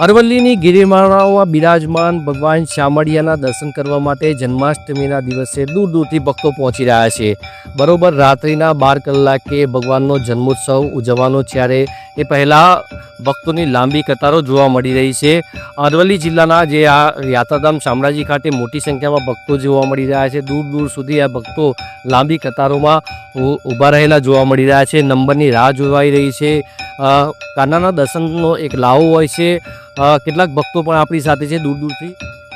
અરવલ્લીની ગિરિમાળાઓમાં બિરાજમાન ભગવાન શામળિયાના દર્શન કરવા માટે જન્માષ્ટમીના દિવસે દૂર દૂરથી ભક્તો પહોંચી રહ્યા છે. બરોબર રાત્રિના 12 કલાકે ભગવાનનો જન્મોત્સવ ઉજવવાનો ત્યારે એ પહેલાં ભક્તોની લાંબી કતારો જોવા મળી રહી છે. અરવલ્લી જિલ્લાના જે આ યાત્રાધામ શામળાજી ખાતે મોટી સંખ્યામાં ભક્તો જોવા મળી રહ્યા છે. દૂર દૂર સુધી આ ભક્તો લાંબી કતારોમાં ઊભા રહેલા જોવા મળી રહ્યા છે. નંબરની રાહ જોવાઈ રહી છે. કાનાના દર્શનનો એક લાવો હોય છે. કેટલાક ભક્તો પણ આપણી સાથે છે દૂર દૂરથી.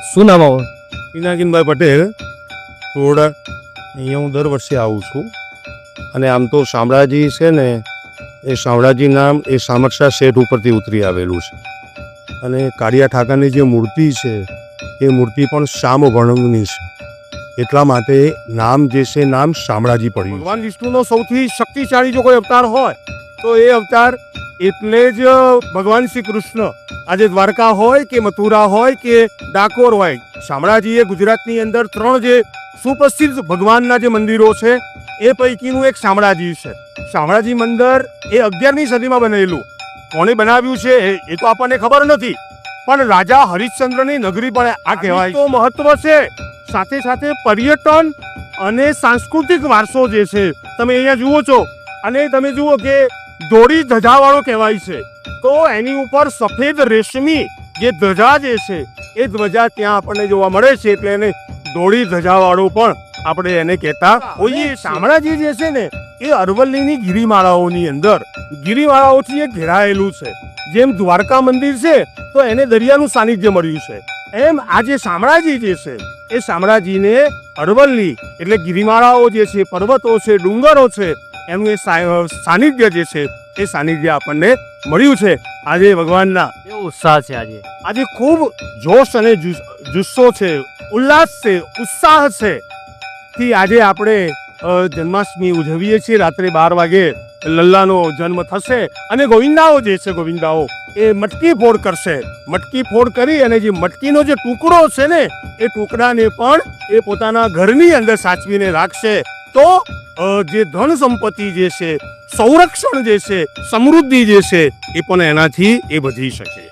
શું નામ આવો? પિનાકીનભાઈ પટેલ. રોડ અહીંયા હું દર વર્ષે આવું છું. અને આમ તો શામળાજી છે ને, એ શામળાજી નામ એ સામરસા શેઠ ઉપરથી ઉતરી આવેલું છે. અને કાળિયા ઠાકરની જે મૂર્તિ છે એ મૂર્તિ પણ શામ વર્ણનની છે. એટલા માટે નામ જે છે નામ શામળાજી પડ્યું. ભગવાન વિષ્ણુનો સૌથી શક્તિશાળી જો કોઈ અવતાર હોય તો એ અવતાર એટલે જ ભગવાન શ્રી કૃષ્ણ. આજે દ્વારકા હોય કે મથુરા હોય કે ડાકોર હોય, શામળાજી એ ગુજરાતની અંદર 3 જે સુપ્રસિદ્ધ ભગવાનના જે મંદિરો છે એ પૈકીનું એક શામળાજી છે. શામળાજી મંદિર એ 11મી સદીમાં બનેલું. કોણે બનાવ્યું છે એ તો આપણને ખબર નથી, પણ રાજા હરિશ્ચંદ્રની નગરી પણ આ કહેવાય. તો મહત્વ છે. સાથે સાથે પર્યટન અને સાંસ્કૃતિક વારસો જે છે તમે અહીંયા જુઓ છો. અને તમે જુઓ કે ધોળી ધજાવાળો કહેવાય છે, તો એની ઉપર સફેદ રેશમી જે ધજા જે છે એ ધ્વજા ત્યાં આપણને જોવા મળે છે, એટલે એને ધોળી ધજાવાળો પણ આપણે એને કહેતા હોઈએ. શામળાજી જે છે ને એ અરવલ્લીની ગિરિમાળાઓની અંદર ગિરિમાળાઓથી એ ઘેરાયેલું છે. જેમ દ્વારકા મંદિર છે તો એને દરિયાનું સાનિધ્ય મળ્યું છે, એમ આ જે શામળાજી જે છે એ શામળાજીને અરવલ્લી એટલે ગિરિમાળાઓ જે છે, પર્વતો છે, ડુંગરો છે, એનું એ સાનિધ્ય જે છે એ સાનિધ્ય આપણને મળ્યું છે. આજે ભગવાનના એવો ઉત્સાહ છે. આજે ખૂબ જોશ અને જુસ્સો છે, ઉલ્લાસ છે, ઉત્સાહ છે થી આજે આપણે જન્માષ્ટમી ઉજવીએ છીએ. રાત્રે 12 વાગે લલ્લાનો જન્મ થશે અને ગોવિંદાઓ જે છે ગોવિંદાઓ એ મટકી ફોડ કરશે. મટકી ફોડ કરી અને જે મટકીનો જે ટુકડો છે ને એ ટુકડાને પણ એ પોતાના ઘરની અંદર સાચવીને રાખશે. તો જે ધન સંપત્તિ જે છે, સંરક્ષણ જે છે, સમૃદ્ધિ જે છે એ પણ એનાથી એ વધી શકે.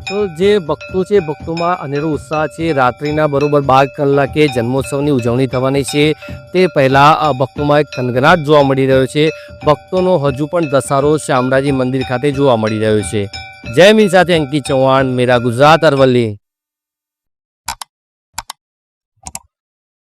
તો જે ભક્તો છે ભક્તોમાં અનેરો ઉત્સાહ છે. રાત્રિના બરોબર 12 કલાકે જન્મોત્સવની ઉજવણી થવાની છે. તે પહેલાં ભક્તોમાં એક થનગનાટ જોવા મળી રહ્યો છે. ભક્તોનો હજુ પણ ધસારો શામળાજી મંદિર ખાતે જોવા મળી રહ્યો છે. જય મીન સાથે અંકિત ચૌહાણ, મેરા ગુજરાત, અરવલ્લી.